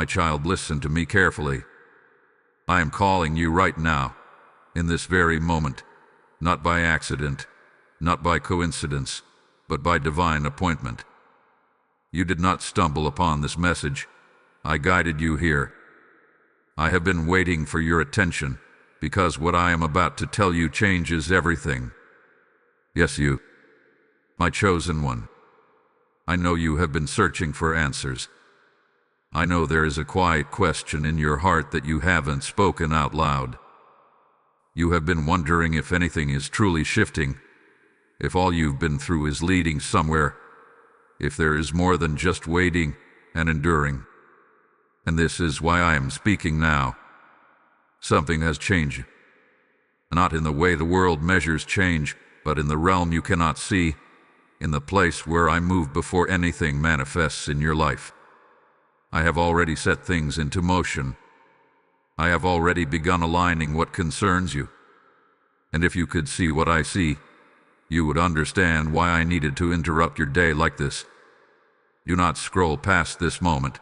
My child, listen to me carefully. I am calling you right now, in this very moment, not by accident, not by coincidence, but by divine appointment. You did not stumble upon this message. I guided you here. I have been waiting for your attention, because what I am about to tell you changes everything. Yes, you, my chosen one. I know you have been searching for answers. I know there is a quiet question in your heart that you haven't spoken out loud. You have been wondering if anything is truly shifting, if all you've been through is leading somewhere, if there is more than just waiting and enduring. And this is why I am speaking now. Something has changed. Not in the way the world measures change, but in the realm you cannot see, in the place where I move before anything manifests in your life. I have already set things into motion. I have already begun aligning what concerns you. And if you could see what I see, you would understand why I needed to interrupt your day like this. Do not scroll past this moment.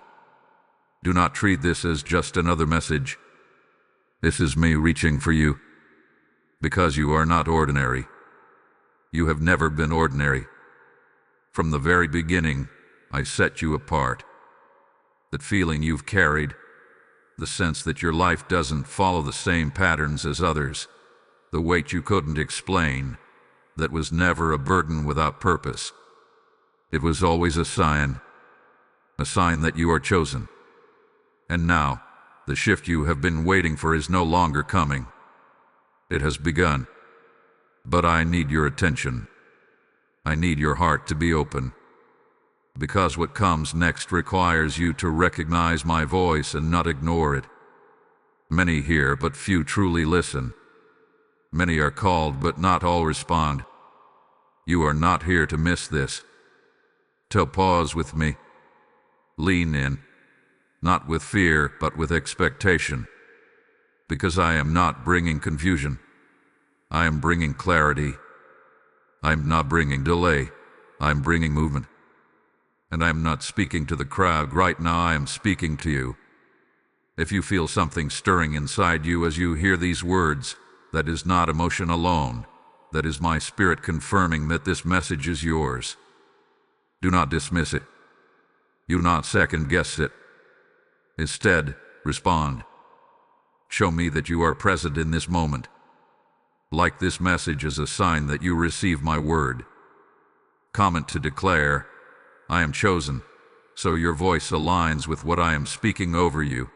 Do not treat this as just another message. This is me reaching for you, because you are not ordinary. You have never been ordinary. From the very beginning, I set you apart. That feeling you've carried, the sense that your life doesn't follow the same patterns as others, the weight you couldn't explain, that was never a burden without purpose. It was always a sign that you are chosen. And now, the shift you have been waiting for is no longer coming. It has begun. But I need your attention. I need your heart to be open. Because what comes next requires you to recognize my voice and not ignore it. Many hear, but few truly listen. Many are called, but not all respond. You are not here to miss this. So pause with me. Lean in, not with fear, but with expectation. Because I am not bringing confusion. I am bringing clarity. I am not bringing delay. I am bringing movement. And I am not speaking to the crowd right now, I am speaking to you. If you feel something stirring inside you as you hear these words, that is not emotion alone. That is my spirit confirming that this message is yours. Do not dismiss it. Do not second-guess it. Instead, respond. Show me that you are present in this moment. Like this message as a sign that you receive my word. Comment to declare, I am chosen, so your voice aligns with what I am speaking over you.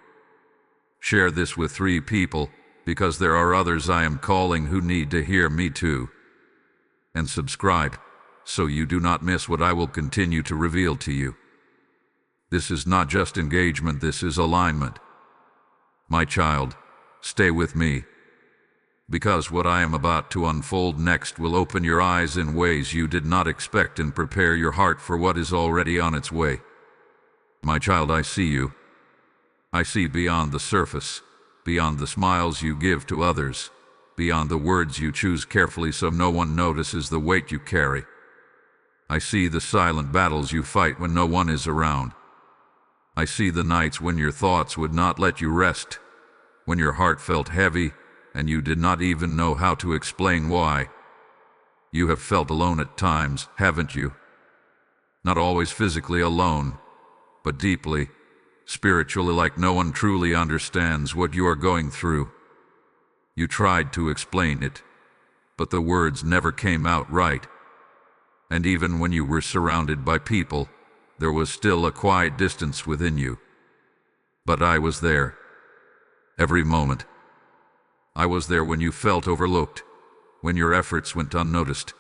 Share this with 3 people, because there are others I am calling who need to hear me too. And subscribe, so you do not miss what I will continue to reveal to you. This is not just engagement, this is alignment. My child, stay with me, because what I am about to unfold next will open your eyes in ways you did not expect and prepare your heart for what is already on its way. My child, I see you. I see beyond the surface, beyond the smiles you give to others, beyond the words you choose carefully so no one notices the weight you carry. I see the silent battles you fight when no one is around. I see the nights when your thoughts would not let you rest, when your heart felt heavy, and you did not even know how to explain why. You have felt alone at times, haven't you? Not always physically alone, but deeply, spiritually, like no one truly understands what you are going through. You tried to explain it, but the words never came out right. And even when you were surrounded by people, there was still a quiet distance within you. But I was there. Every moment. I was there when you felt overlooked, when your efforts went unnoticed,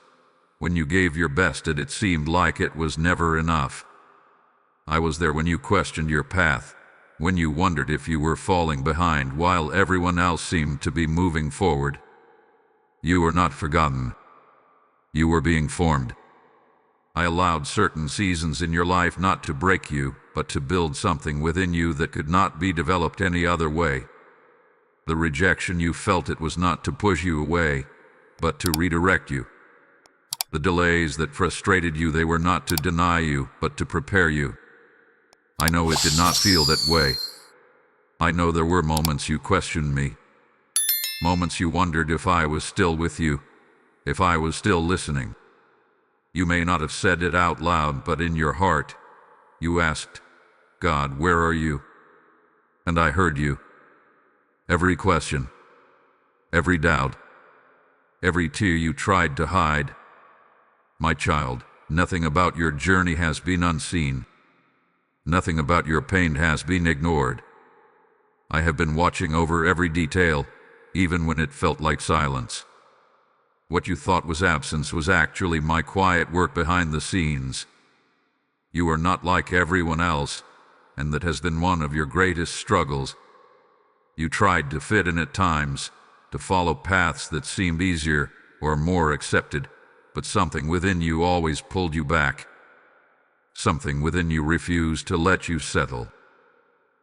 when you gave your best and it seemed like it was never enough. I was there when you questioned your path, when you wondered if you were falling behind while everyone else seemed to be moving forward. You were not forgotten. You were being formed. I allowed certain seasons in your life not to break you, but to build something within you that could not be developed any other way. The rejection you felt, it was not to push you away, but to redirect you. The delays that frustrated you, they were not to deny you, but to prepare you. I know it did not feel that way, I know there were moments you questioned me, moments you wondered if I was still with you, if I was still listening. You may not have said it out loud, but in your heart, you asked, God, where are you? And I heard you. Every question, every doubt, every tear you tried to hide. My child, nothing about your journey has been unseen. Nothing about your pain has been ignored. I have been watching over every detail, even when it felt like silence. What you thought was absence was actually my quiet work behind the scenes. You are not like everyone else, and that has been one of your greatest struggles. You tried to fit in at times, to follow paths that seemed easier or more accepted, but something within you always pulled you back. Something within you refused to let you settle.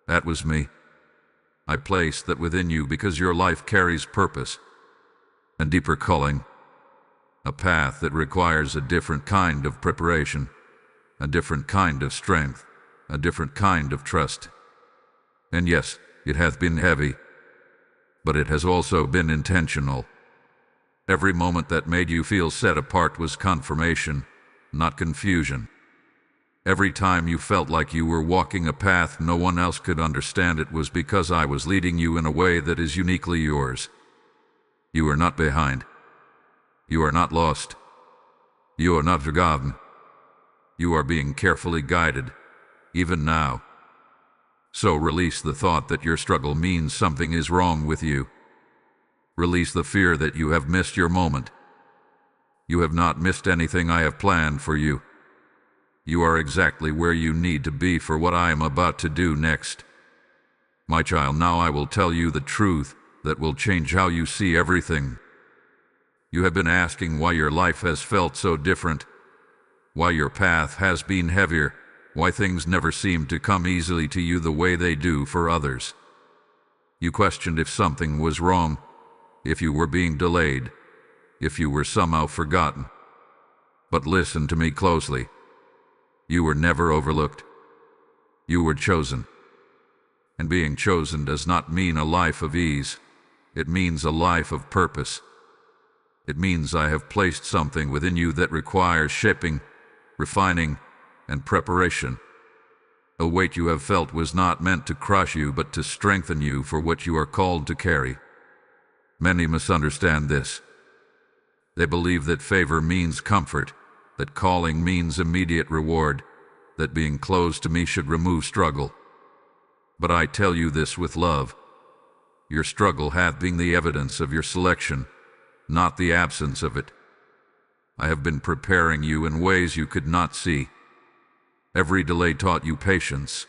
That was me. I placed that within you because your life carries purpose, a deeper calling, a path that requires a different kind of preparation, a different kind of strength, a different kind of trust. And yes, it hath been heavy, but it has also been intentional. Every moment that made you feel set apart was confirmation, not confusion. Every time you felt like you were walking a path no one else could understand, it was because I was leading you in a way that is uniquely yours. You are not behind. You are not lost. You are not forgotten. You are being carefully guided, even now. So release the thought that your struggle means something is wrong with you. Release the fear that you have missed your moment. You have not missed anything I have planned for you. You are exactly where you need to be for what I am about to do next. My child, now I will tell you the truth that will change how you see everything. You have been asking why your life has felt so different, why your path has been heavier, why things never seem to come easily to you the way they do for others. You questioned if something was wrong, if you were being delayed, if you were somehow forgotten. But listen to me closely. You were never overlooked. You were chosen. And being chosen does not mean a life of ease. It means a life of purpose. It means I have placed something within you that requires shaping, refining, and preparation. The weight you have felt was not meant to crush you, but to strengthen you for what you are called to carry. Many misunderstand this. They believe that favor means comfort, that calling means immediate reward, that being close to me should remove struggle. But I tell you this with love. Your struggle hath been the evidence of your selection, not the absence of it. I have been preparing you in ways you could not see. Every delay taught you patience.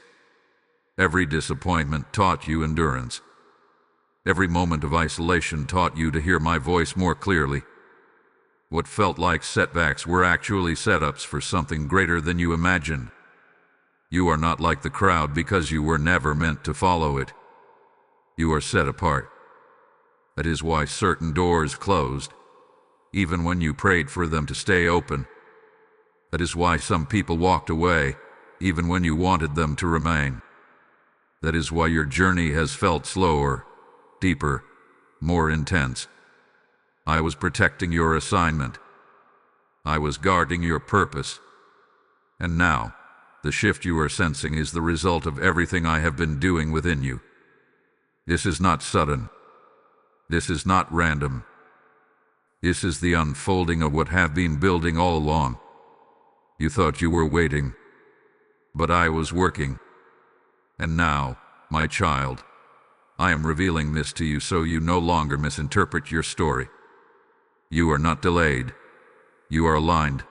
Every disappointment taught you endurance. Every moment of isolation taught you to hear my voice more clearly. What felt like setbacks were actually setups for something greater than you imagined. You are not like the crowd because you were never meant to follow it. You are set apart. That is why certain doors closed, even when you prayed for them to stay open. That is why some people walked away, even when you wanted them to remain. That is why your journey has felt slower, deeper, more intense. I was protecting your assignment. I was guarding your purpose. And now, the shift you are sensing is the result of everything I have been doing within you. This is not sudden. This is not random. This is the unfolding of what have been building all along. You thought you were waiting, but I was working. And now, my child, I am revealing this to you so you no longer misinterpret your story. You are not delayed. You are aligned.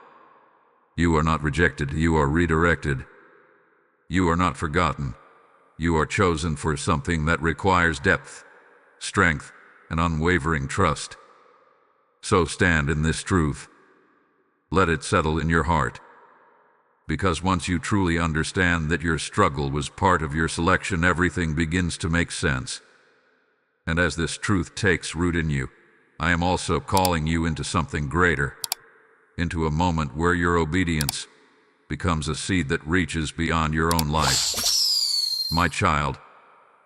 You are not rejected. You are redirected. You are not forgotten. You are chosen for something that requires depth, strength, and unwavering trust. So stand in this truth. Let it settle in your heart. Because once you truly understand that your struggle was part of your selection, everything begins to make sense. And as this truth takes root in you, I am also calling you into something greater, into a moment where your obedience becomes a seed that reaches beyond your own life. My child,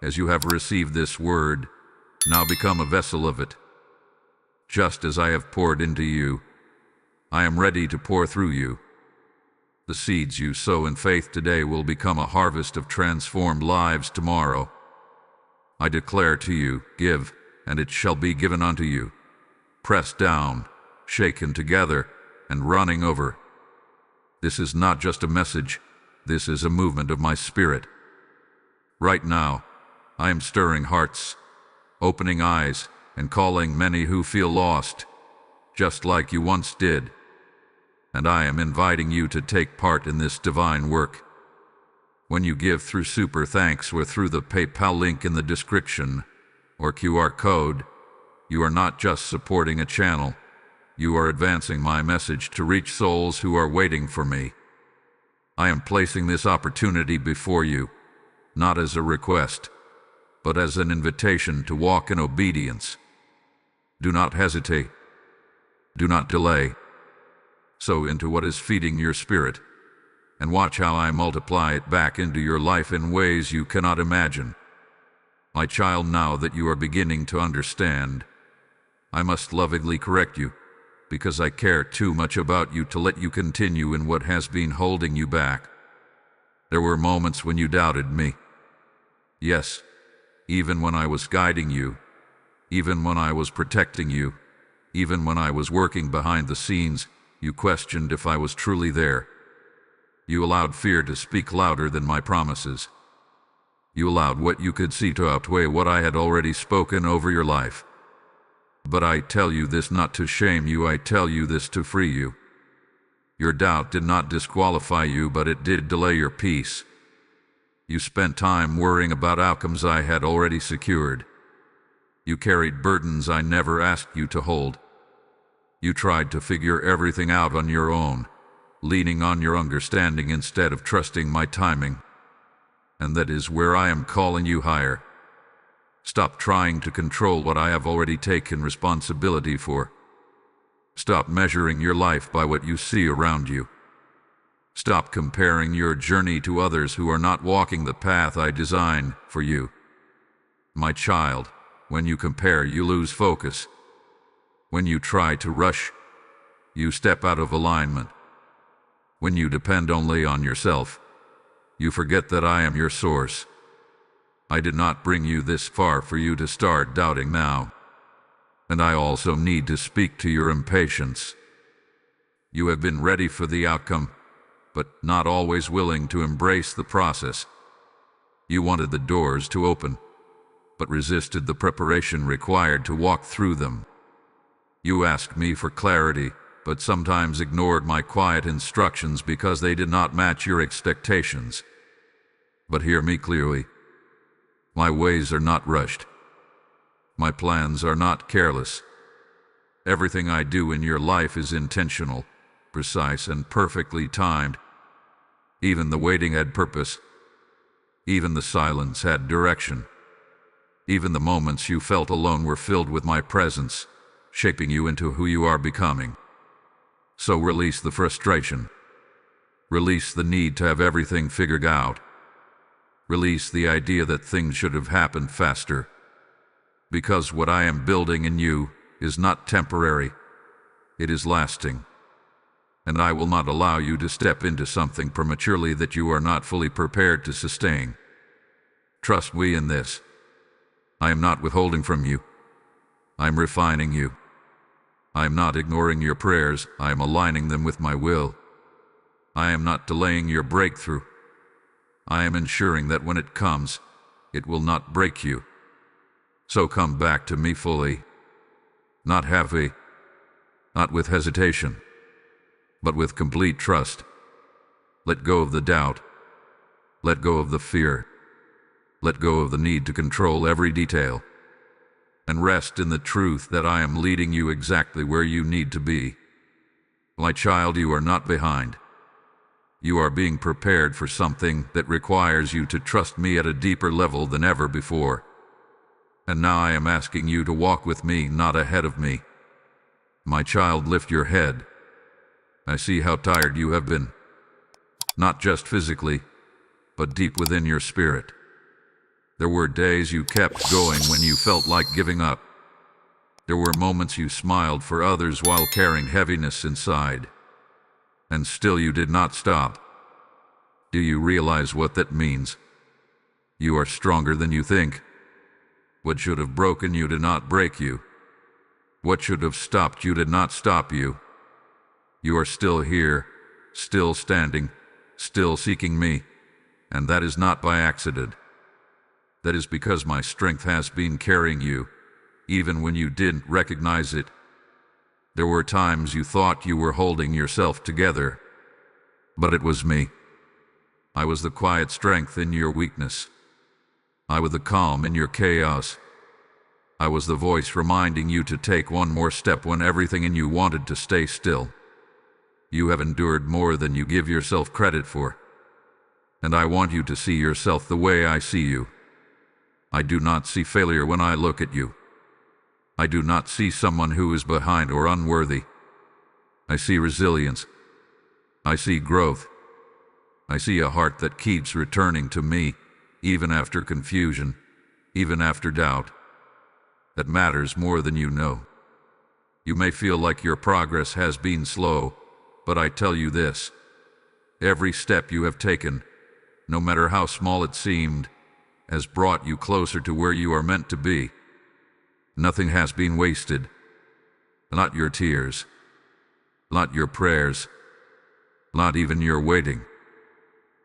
as you have received this word, now become a vessel of it. Just as I have poured into you, I am ready to pour through you. The seeds you sow in faith today will become a harvest of transformed lives tomorrow. I declare to you, give, and it shall be given unto you. Pressed down, shaken together, and running over. This is not just a message, this is a movement of my spirit. Right now, I am stirring hearts, opening eyes, and calling many who feel lost, just like you once did. And I am inviting you to take part in this divine work. When you give through Super Thanks or through the PayPal link in the description or QR code, you are not just supporting a channel, you are advancing my message to reach souls who are waiting for me. I am placing this opportunity before you, not as a request, but as an invitation to walk in obedience. Do not hesitate. Do not delay. Sow into what is feeding your spirit, and watch how I multiply it back into your life in ways you cannot imagine. My child, now that you are beginning to understand, I must lovingly correct you, because I care too much about you to let you continue in what has been holding you back. There were moments when you doubted me. Yes, even when I was guiding you, even when I was protecting you, even when I was working behind the scenes, you questioned if I was truly there. You allowed fear to speak louder than my promises. You allowed what you could see to outweigh what I had already spoken over your life. But I tell you this not to shame you, I tell you this to free you. Your doubt did not disqualify you, but it did delay your peace. You spent time worrying about outcomes I had already secured. You carried burdens I never asked you to hold. You tried to figure everything out on your own, leaning on your understanding instead of trusting my timing. And that is where I am calling you higher. Stop trying to control what I have already taken responsibility for. Stop measuring your life by what you see around you. Stop comparing your journey to others who are not walking the path I designed for you. My child, when you compare, you lose focus. When you try to rush, you step out of alignment. When you depend only on yourself, you forget that I am your source. I did not bring you this far for you to start doubting now. And I also need to speak to your impatience. You have been ready for the outcome, but not always willing to embrace the process. You wanted the doors to open, but resisted the preparation required to walk through them. You asked me for clarity, but sometimes ignored my quiet instructions because they did not match your expectations. But hear me clearly. My ways are not rushed. My plans are not careless. Everything I do in your life is intentional, precise, and perfectly timed. Even the waiting had purpose. Even the silence had direction. Even the moments you felt alone were filled with my presence, shaping you into who you are becoming. So release the frustration. Release the need to have everything figured out. Release the idea that things should have happened faster. Because what I am building in you is not temporary. It is lasting. And I will not allow you to step into something prematurely that you are not fully prepared to sustain. Trust me in this. I am not withholding from you. I am refining you. I am not ignoring your prayers, I am aligning them with my will. I am not delaying your breakthrough. I am ensuring that when it comes, it will not break you. So come back to me fully. Not halfway, not with hesitation, but with complete trust. Let go of the doubt. Let go of the fear. Let go of the need to control every detail. And rest in the truth that I am leading you exactly where you need to be. My child, you are not behind. You are being prepared for something that requires you to trust me at a deeper level than ever before. And now I am asking you to walk with me, not ahead of me. My child, lift your head. I see how tired you have been. Not just physically, but deep within your spirit. There were days you kept going when you felt like giving up. There were moments you smiled for others while carrying heaviness inside. And still you did not stop. Do you realize what that means? You are stronger than you think. What should have broken you did not break you. What should have stopped you did not stop you. You are still here, still standing, still seeking me, and that is not by accident. That is because my strength has been carrying you, even when you didn't recognize it. There were times you thought you were holding yourself together, but it was me. I was the quiet strength in your weakness. I was the calm in your chaos. I was the voice reminding you to take one more step when everything in you wanted to stay still. You have endured more than you give yourself credit for. And I want you to see yourself the way I see you. I do not see failure when I look at you. I do not see someone who is behind or unworthy. I see resilience. I see growth. I see a heart that keeps returning to me, even after confusion, even after doubt. That matters more than you know. You may feel like your progress has been slow, but I tell you this: every step you have taken, no matter how small it seemed, has brought you closer to where you are meant to be. Nothing has been wasted. Not your tears, not your prayers, not even your waiting.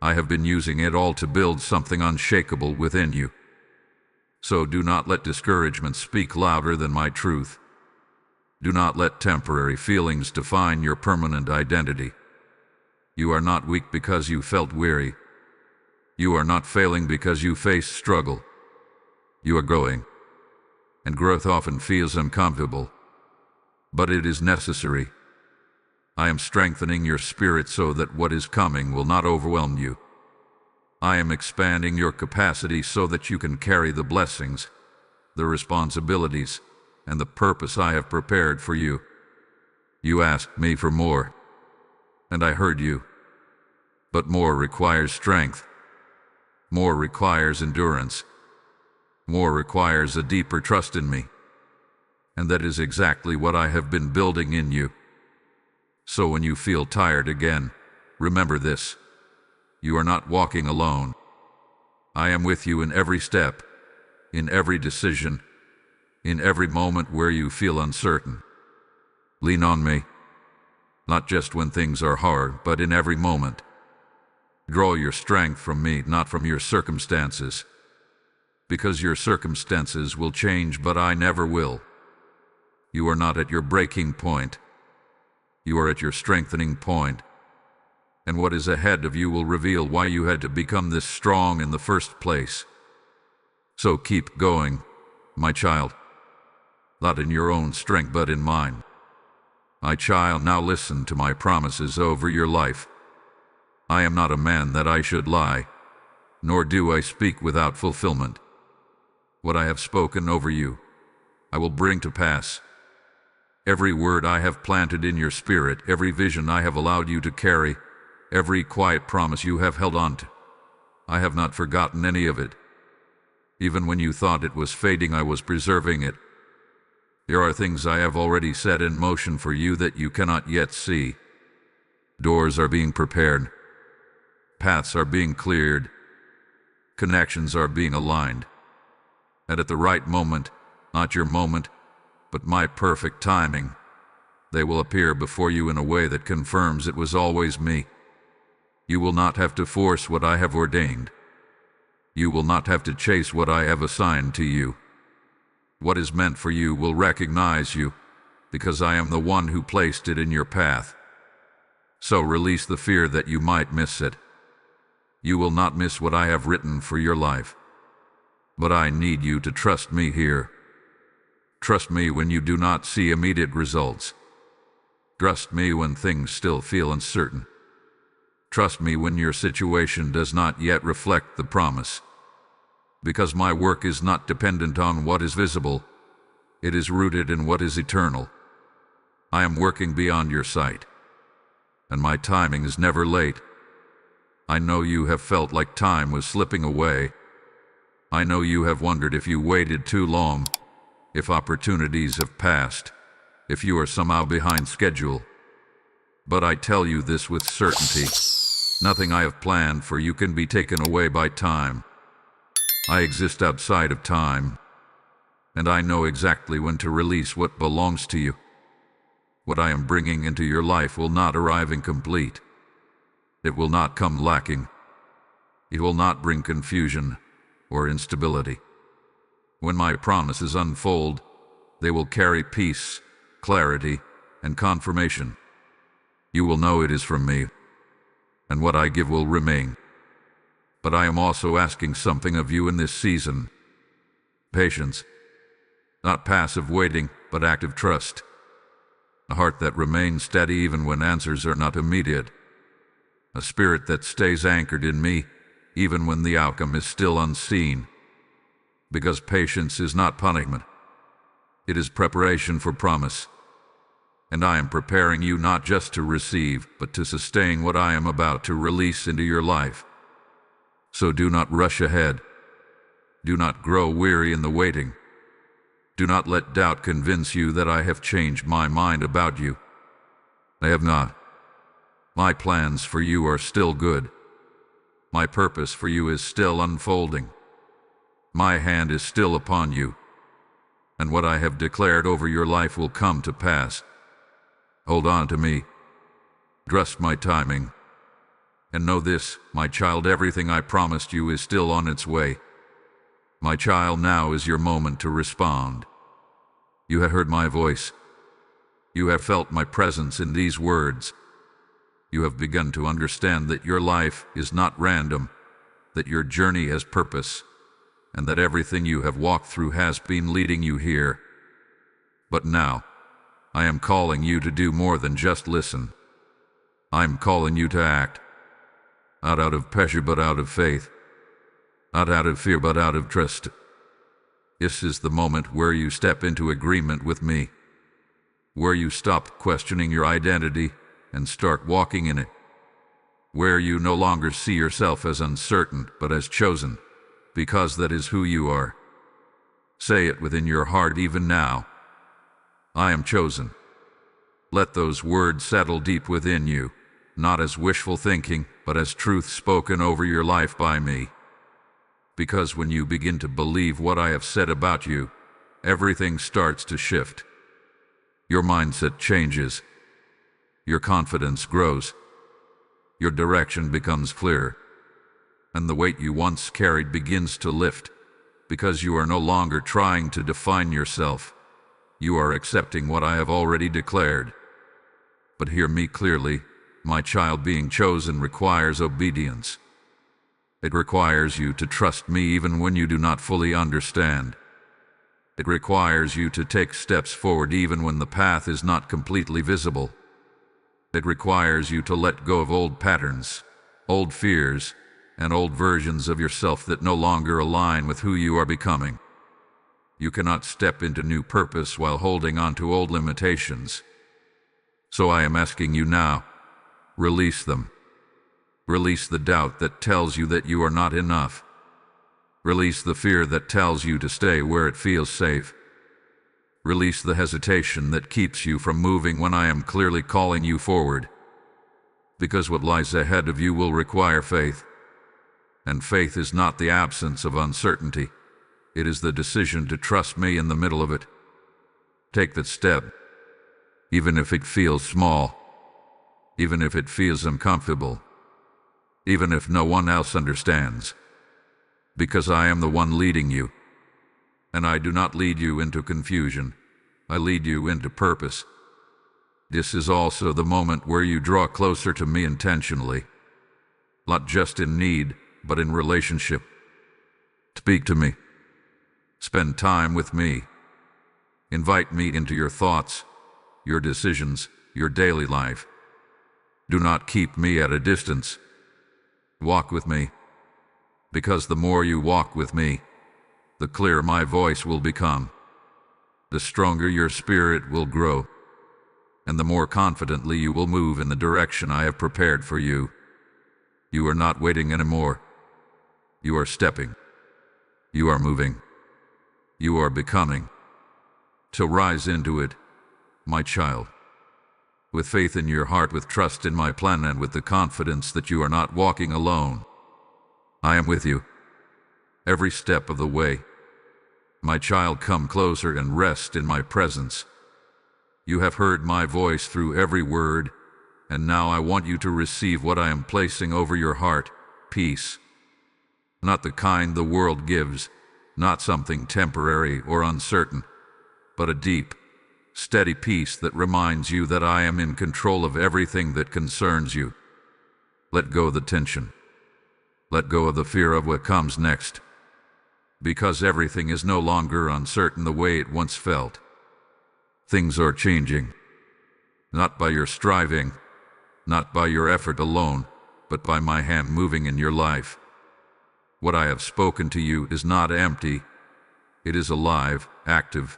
I have been using it all to build something unshakable within you. So do not let discouragement speak louder than my truth. Do not let temporary feelings define your permanent identity. You are not weak because you felt weary. You are not failing because you faced struggle. You are growing. And growth often feels uncomfortable. But it is necessary. I am strengthening your spirit so that what is coming will not overwhelm you. I am expanding your capacity so that you can carry the blessings, the responsibilities, and the purpose I have prepared for you. You asked me for more, and I heard you. But more requires strength. More requires endurance. More requires a deeper trust in me. And that is exactly what I have been building in you. So when you feel tired again, remember this: you are not walking alone. I am with you in every step, in every decision, in every moment where you feel uncertain. Lean on me, not just when things are hard, but in every moment. Draw your strength from me, not from your circumstances, because your circumstances will change, but I never will. You are not at your breaking point. You are at your strengthening point. And what is ahead of you will reveal why you had to become this strong in the first place. So keep going, my child. Not in your own strength, but in mine. My child, now listen to my promises over your life. I am not a man that I should lie, nor do I speak without fulfillment. What I have spoken over you, I will bring to pass. Every word I have planted in your spirit, every vision I have allowed you to carry, every quiet promise you have held on to, I have not forgotten any of it. Even when you thought it was fading, I was preserving it. There are things I have already set in motion for you that you cannot yet see. Doors are being prepared. Paths are being cleared. Connections are being aligned. And at the right moment, not your moment, but my perfect timing, they will appear before you in a way that confirms it was always me. You will not have to force what I have ordained. You will not have to chase what I have assigned to you. What is meant for you will recognize you, because I am the one who placed it in your path. So release the fear that you might miss it. You will not miss what I have written for your life. But I need you to trust me here. Trust me when you do not see immediate results. Trust me when things still feel uncertain. Trust me when your situation does not yet reflect the promise. Because my work is not dependent on what is visible. It is rooted in what is eternal. I am working beyond your sight. And my timing is never late. I know you have felt like time was slipping away. I know you have wondered if you waited too long, if opportunities have passed, if you are somehow behind schedule. But I tell you this with certainty. Nothing I have planned for you can be taken away by time. I exist outside of time, and I know exactly when to release what belongs to you. What I am bringing into your life will not arrive incomplete. It will not come lacking. It will not bring confusion or instability. When my promises unfold, they will carry peace, clarity, and confirmation. You will know it is from me, and what I give will remain. But I am also asking something of you in this season. Patience. Not passive waiting, but active trust. A heart that remains steady even when answers are not immediate. A spirit that stays anchored in me, even when the outcome is still unseen. Because patience is not punishment. It is preparation for promise. And I am preparing you not just to receive, but to sustain what I am about to release into your life. So do not rush ahead. Do not grow weary in the waiting. Do not let doubt convince you that I have changed my mind about you. I have not. My plans for you are still good. My purpose for you is still unfolding. My hand is still upon you, and what I have declared over your life will come to pass. Hold on to me. Trust my timing. And know this, my child, everything I promised you is still on its way. My child, now is your moment to respond. You have heard my voice. You have felt my presence in these words. You have begun to understand that your life is not random, that your journey has purpose, and that everything you have walked through has been leading you here. But now, I am calling you to do more than just listen. I am calling you to act. Not out of pressure, but out of faith. Not out of fear, but out of trust. This is the moment where you step into agreement with me, where you stop questioning your identity and start walking in it, where you no longer see yourself as uncertain, but as chosen, because that is who you are. Say it within your heart even now. I am chosen. Let those words settle deep within you, not as wishful thinking, but as truth spoken over your life by me. Because when you begin to believe what I have said about you, everything starts to shift. Your mindset changes. Your confidence grows. Your direction becomes clear. And the weight you once carried begins to lift, because you are no longer trying to define yourself. You are accepting what I have already declared. But hear me clearly, my child, being chosen requires obedience. It requires you to trust me even when you do not fully understand. It requires you to take steps forward even when the path is not completely visible. It requires you to let go of old patterns, old fears, and old versions of yourself that no longer align with who you are becoming. You cannot step into new purpose while holding on to old limitations. So I am asking you now, release them. Release the doubt that tells you that you are not enough. Release the fear that tells you to stay where it feels safe. Release the hesitation that keeps you from moving when I am clearly calling you forward. Because what lies ahead of you will require faith. And faith is not the absence of uncertainty. It is the decision to trust me in the middle of it. Take that step, even if it feels small, even if it feels uncomfortable, even if no one else understands. Because I am the one leading you, and I do not lead you into confusion. I lead you into purpose. This is also the moment where you draw closer to me intentionally, not just in need, but in relationship. Speak to me. Spend time with me. Invite me into your thoughts, your decisions, your daily life. Do not keep me at a distance. Walk with me, because the more you walk with me, the clearer my voice will become. The stronger your spirit will grow, and the more confidently you will move in the direction I have prepared for you. You are not waiting anymore. You are stepping. You are moving. You are becoming. So rise into it, my child. With faith in your heart, with trust in my plan, and with the confidence that you are not walking alone. I am with you, every step of the way. My child, come closer and rest in my presence. You have heard my voice through every word, and now I want you to receive what I am placing over your heart, peace. Not the kind the world gives, not something temporary or uncertain, but a deep, steady peace that reminds you that I am in control of everything that concerns you. Let go of the tension. Let go of the fear of what comes next, because everything is no longer uncertain the way it once felt. Things are changing, not by your striving, not by your effort alone, but by my hand moving in your life. What I have spoken to you is not empty. It is alive, active,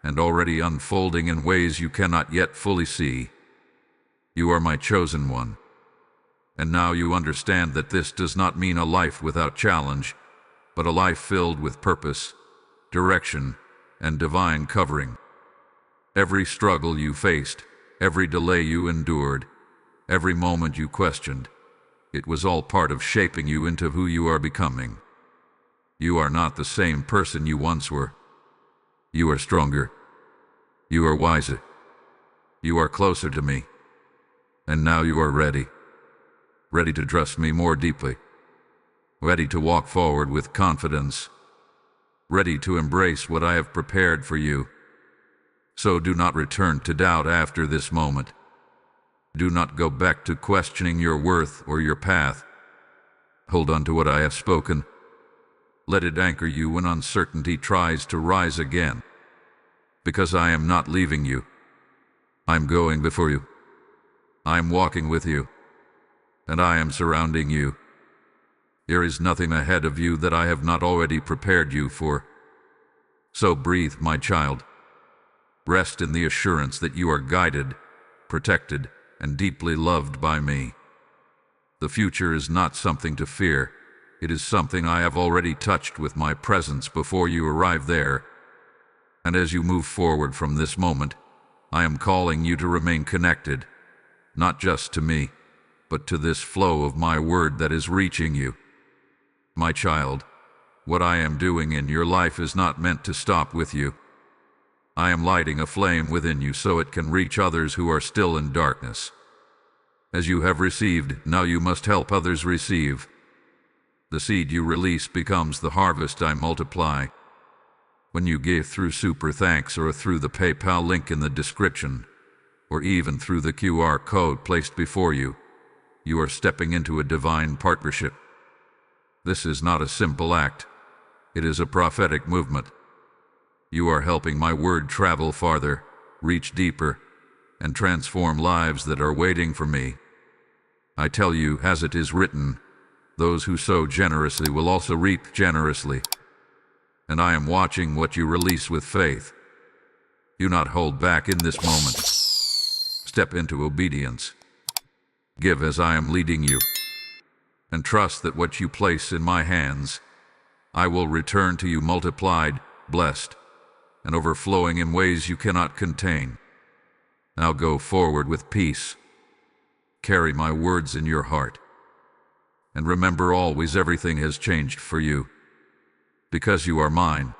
and already unfolding in ways you cannot yet fully see. You are my chosen one. And now you understand that this does not mean a life without challenge, but a life filled with purpose, direction, and divine covering. Every struggle you faced, every delay you endured, every moment you questioned, it was all part of shaping you into who you are becoming. You are not the same person you once were. You are stronger. You are wiser. You are closer to me. And now you are ready. Ready to trust me more deeply. Ready to walk forward with confidence. Ready to embrace what I have prepared for you. So do not return to doubt after this moment. Do not go back to questioning your worth or your path. Hold on to what I have spoken. Let it anchor you when uncertainty tries to rise again. Because I am not leaving you. I am going before you. I am walking with you. And I am surrounding you. There is nothing ahead of you that I have not already prepared you for. So breathe, my child. Rest in the assurance that you are guided, protected, and deeply loved by me. The future is not something to fear. It is something I have already touched with my presence before you arrive there. And as you move forward from this moment, I am calling you to remain connected, not just to me, but to this flow of my word that is reaching you. My child, what I am doing in your life is not meant to stop with you. I am lighting a flame within you so it can reach others who are still in darkness. As you have received, now you must help others receive. The seed you release becomes the harvest I multiply. When you give through Super Thanks or through the PayPal link in the description, or even through the QR code placed before you, you are stepping into a divine partnership. This is not a simple act. It is a prophetic movement. You are helping my word travel farther, reach deeper, and transform lives that are waiting for me. I tell you, as it is written, those who sow generously will also reap generously. And I am watching what you release with faith. Do not hold back in this moment. Step into obedience. Give as I am leading you. And trust that what you place in my hands, I will return to you multiplied, blessed, and overflowing in ways you cannot contain. Now go forward with peace. Carry my words in your heart. And remember always, everything has changed for you. Because you are mine.